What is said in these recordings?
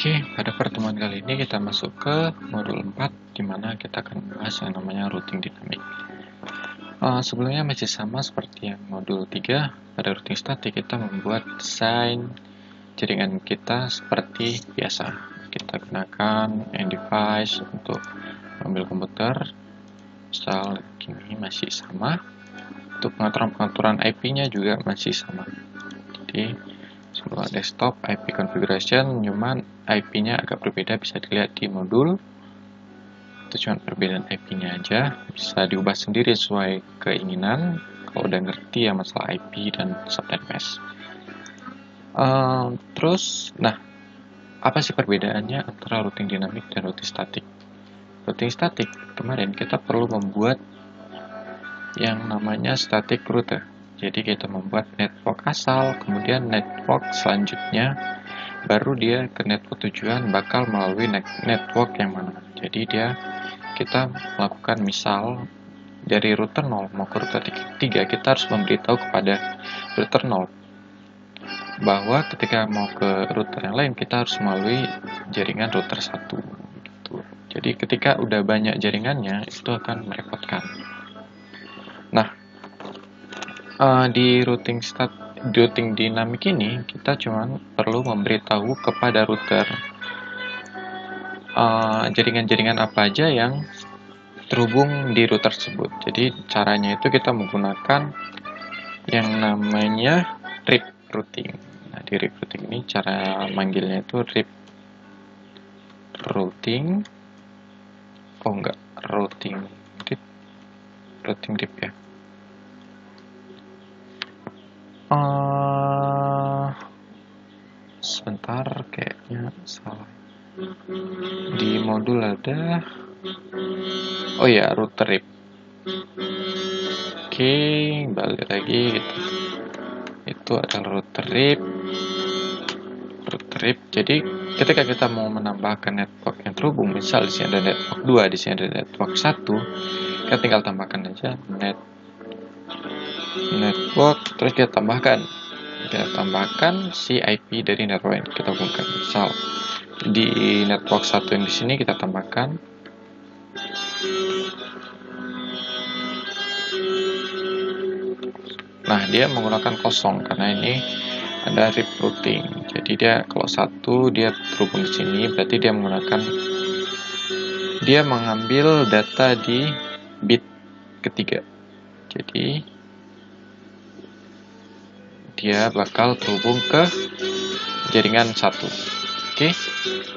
Oke, pada pertemuan kali ini kita masuk ke modul 4, di mana kita akan membahas yang namanya routing dynamic. Sebelumnya masih sama seperti yang modul 3, pada routing static kita membuat desain jaringan kita seperti biasa. Kita gunakan device untuk mengambil komputer, style ini masih sama. Untuk pengaturan IP-nya juga masih sama. Jadi, sebuah desktop IP configuration, cuman IP-nya agak berbeda, bisa dilihat di modul. Itu cuma perbedaan IP-nya aja, bisa diubah sendiri sesuai keinginan kalau udah ngerti ya masalah IP dan subnet mesh. Nah, apa sih perbedaannya antara routing dynamic dan routing static? Routing static, kemarin kita perlu membuat yang namanya static router. Jadi kita membuat network asal, kemudian network selanjutnya, baru dia ke network tujuan bakal melalui network yang mana. Jadi kita melakukan misal dari router 0 mau ke router 3, kita harus memberitahu kepada router 0 bahwa ketika mau ke router yang lain kita harus melalui jaringan router 1 gitu. Jadi ketika udah banyak jaringannya itu akan merepotkan. Nah, di routing dynamic ini kita cuma perlu memberitahu kepada router jaringan-jaringan apa aja yang terhubung di router tersebut. Jadi caranya itu kita menggunakan yang namanya RIP routing. Nah, di RIP routing ini cara manggilnya itu RIP routing. Routing RIP ya. Sebentar, kayaknya salah. Di modul ada router RIP. Oke, balik lagi gitu. Itu adalah router RIP. Jadi ketika kita mau menambahkan network yang terhubung, misal di sini ada network 2, di sini ada network 1, kita tinggal tambahkan aja network, terus kita tambahkan si IP dari network yang kita hubungkan. Misal di network 1 yang di sini kita tambahkan dia menggunakan kosong karena ini ada RIP routing. Jadi dia kalau 1 dia terhubung di sini, berarti dia mengambil data di bit ketiga. Jadi dia bakal terhubung ke jaringan 1. Oke,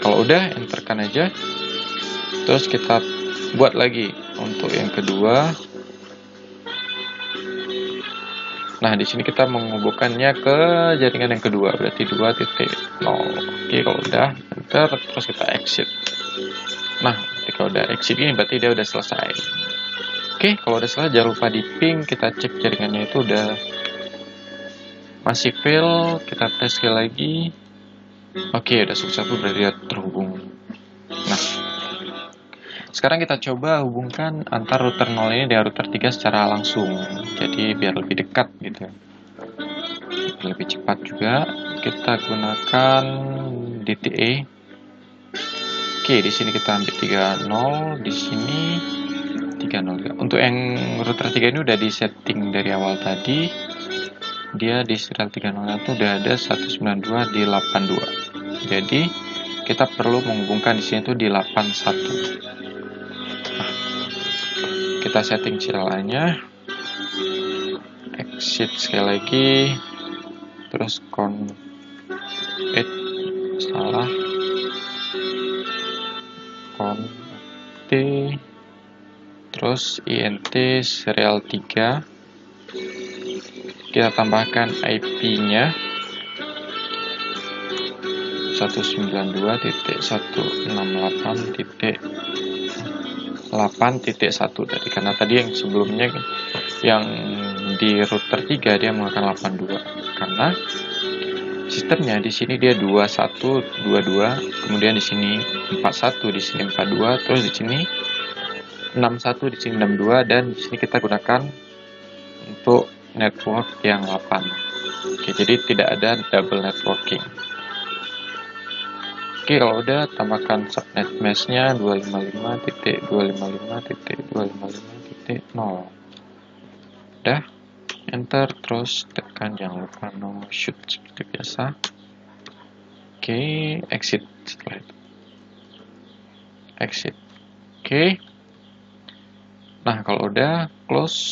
kalau udah enterkan aja. Terus kita buat lagi untuk yang kedua. Nah, di sini kita menghubungkannya ke jaringan yang kedua, berarti 2.0. Oke, kalau udah enter, terus kita exit. Nah, ketika udah exit ini berarti dia udah selesai. Oke, kalau udah selesai jangan lupa di ping, kita cek jaringannya itu udah masih fail, kita tes sekali lagi. Oke, udah sukses, berarti dia terhubung. Nah, sekarang kita coba hubungkan antar router 0 ini dengan router 3 secara langsung. Jadi biar lebih dekat gitu. Lebih cepat juga. Kita gunakan DTE. Oke, di sini kita ambil 30, di sini 30. Untuk yang router 3 ini udah di setting dari awal tadi. Dia di serial 30 itu udah ada 192 di 82. Jadi kita perlu menghubungkan di sini tuh di 81. Nah, kita setting serialnya. Exit sekali lagi. Terus terus INT serial 3. Kita tambahkan IP-nya 192.168.8.1 tadi, karena tadi yang sebelumnya yang di router 3 dia menggunakan 82 karena sistemnya di sini dia 2122, kemudian di sini 41, di sini 42, terus di sini 61, di sini 62, dan di sini kita gunakan untuk network yang 8. Oke, jadi tidak ada double networking. Oke, kalau udah tambahkan subnet mesh-nya 255.255.255.0. Udah, enter, terus tekan jangan lupa no shoot seperti biasa. Oke, exit setelah itu. Exit. Oke. Nah, kalau udah close.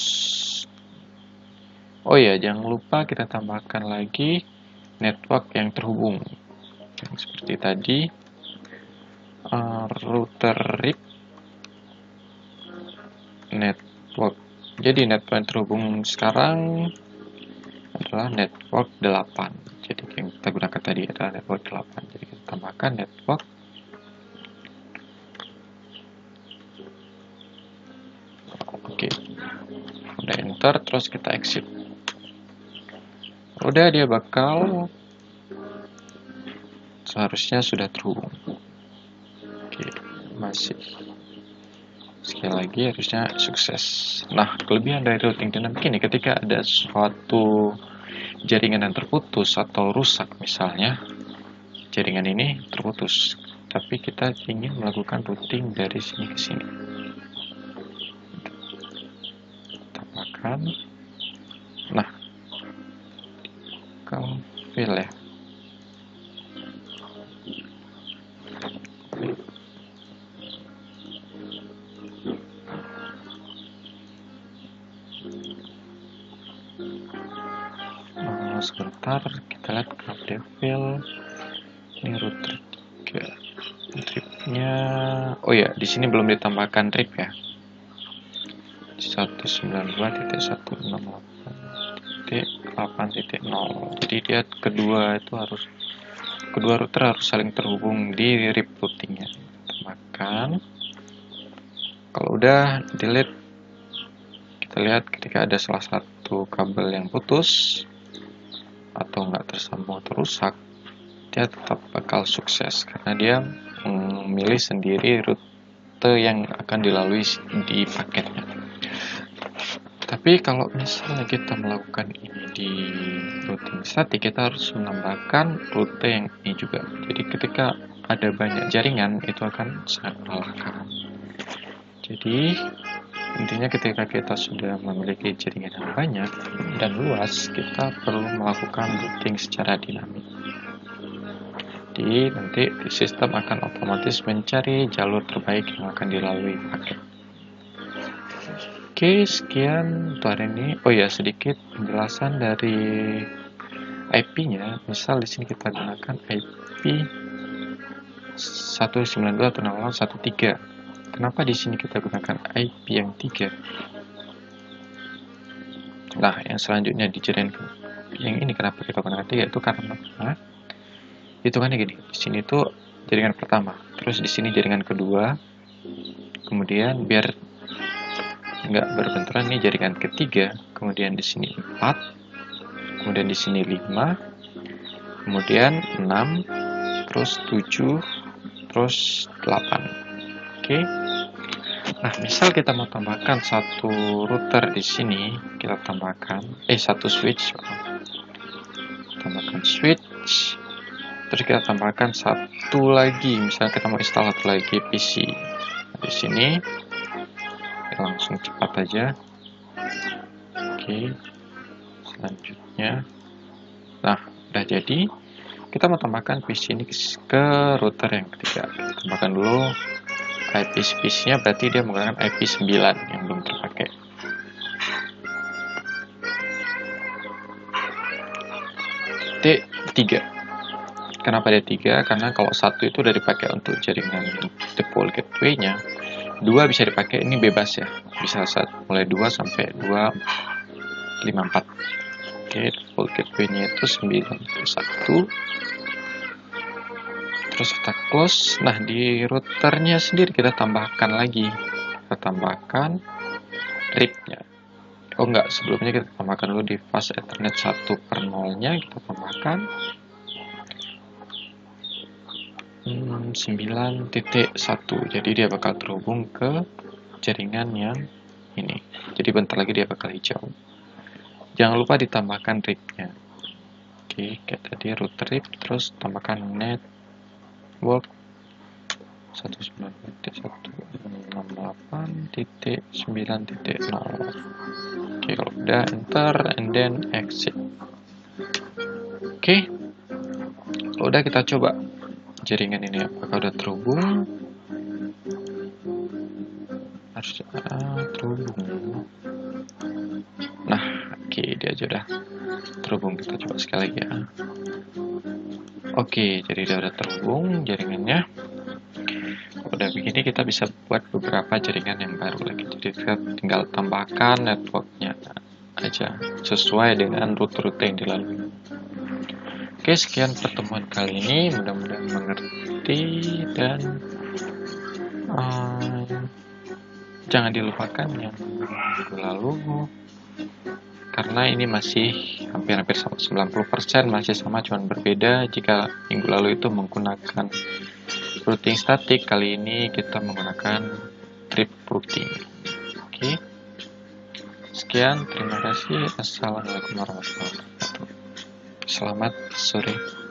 Oh ya, jangan lupa kita tambahkan lagi network yang terhubung. Yang seperti tadi, router RIP network. Jadi network yang terhubung sekarang adalah network 8. Jadi yang kita gunakan tadi adalah network 8. Jadi kita tambahkan network. Oke. Udah enter, terus kita exit. Udah, dia bakal seharusnya sudah terhubung. Oke, masih. Sekali lagi harusnya sukses. Nah, kelebihan dari routing dinamik ini ketika ada suatu jaringan yang terputus atau rusak misalnya, jaringan ini terputus, tapi kita ingin melakukan routing dari sini ke sini. Tambahkan. Nah, fill ya. Sebentar, kita lihat update fill. Ini router 3. Tripnya, oh ya, di sini belum ditambahkan trip ya. 192.168.8.0. Jadi dia kedua router harus saling terhubung di RIP routingnya. Tambahkan. Kalau udah delete, kita lihat ketika ada salah satu kabel yang putus atau nggak tersambung atau rusak, dia tetap bakal sukses karena dia memilih sendiri rute yang akan dilalui di paketnya. Tapi kalau misalnya kita melakukan ini di routing statik, kita harus menambahkan rute yang ini juga. Jadi ketika ada banyak jaringan, itu akan sangat melelahkan. Jadi intinya ketika kita sudah memiliki jaringan yang banyak dan luas, kita perlu melakukan routing secara dinamik. Jadi nanti sistem akan otomatis mencari jalur terbaik yang akan dilalui paket. Oke, sekian untuk hari ini. Oh ya, sedikit penjelasan dari IP-nya. Misal di sini kita gunakan IP 192.168.13. Kenapa di sini kita gunakan IP yang 3? Nah, yang selanjutnya di jaringan yang ini kenapa kita gunakan 3? Itu karena hitungannya gini. Di sini tuh jaringan pertama, terus di sini jaringan kedua. Kemudian biar nggak berbenturan, nih jaringan ketiga, kemudian di sini 4, kemudian di sini 5, kemudian 6, terus 7, terus 8. Oke. Nah, misal kita mau tambahkan satu router di sini, kita tambahkan satu switch. Tambahkan switch. Terus kita tambahkan satu lagi, misalnya kita mau install satu lagi PC. Di sini langsung cepat aja. Oke, selanjutnya, nah udah jadi. Kita mau tambahkan PC ini ke router yang ketiga. Kita tambahkan dulu IP space-nya, berarti dia menggunakan IP 9 yang belum terpakai. T3. Kenapa D3? Karena kalau satu itu udah dipakai untuk jaringan default gateway-nya, 2 bisa dipakai, ini bebas ya, bisa mulai 2 sampai 254. Oke, default gateway-nya itu 91. Terus kita close. Nah, di routernya sendiri kita tambahkan lagi, kita tambahkan RIP-nya. Oh enggak, sebelumnya kita tambahkan dulu di fast ethernet 1/0-nya, kita tambahkan 9.1. Jadi dia bakal terhubung ke jaringan yang ini. Jadi bentar lagi dia bakal hijau. Jangan lupa ditambahkan RIP-nya. Oke, kayak tadi router RIP, terus tambahkan net work 19.168.9.0. Oke, kalau udah enter and then exit. Oke, kalau udah kita coba jaringan ini apakah udah terhubung. Harus terhubung. Nah, oke, dia aja udah terhubung. Kita coba sekali lagi ya. Oke, jadi dia udah terhubung jaringannya. Udah begini kita bisa buat beberapa jaringan yang baru lagi. Jadi kita tinggal tambahkan networknya aja sesuai dengan rute-rute yang dilalui. Oke, sekian pertemuan kali ini. Mudah-mudahan mengerti dan jangan dilupakan yang minggu lalu, karena ini masih hampir-hampir sama 90% masih sama, cuman berbeda. Jika minggu lalu itu menggunakan routing statik, kali ini kita menggunakan trip routing. Oke, sekian, terima kasih. Assalamualaikum warahmatullahi wabarakatuh. Selamat sore.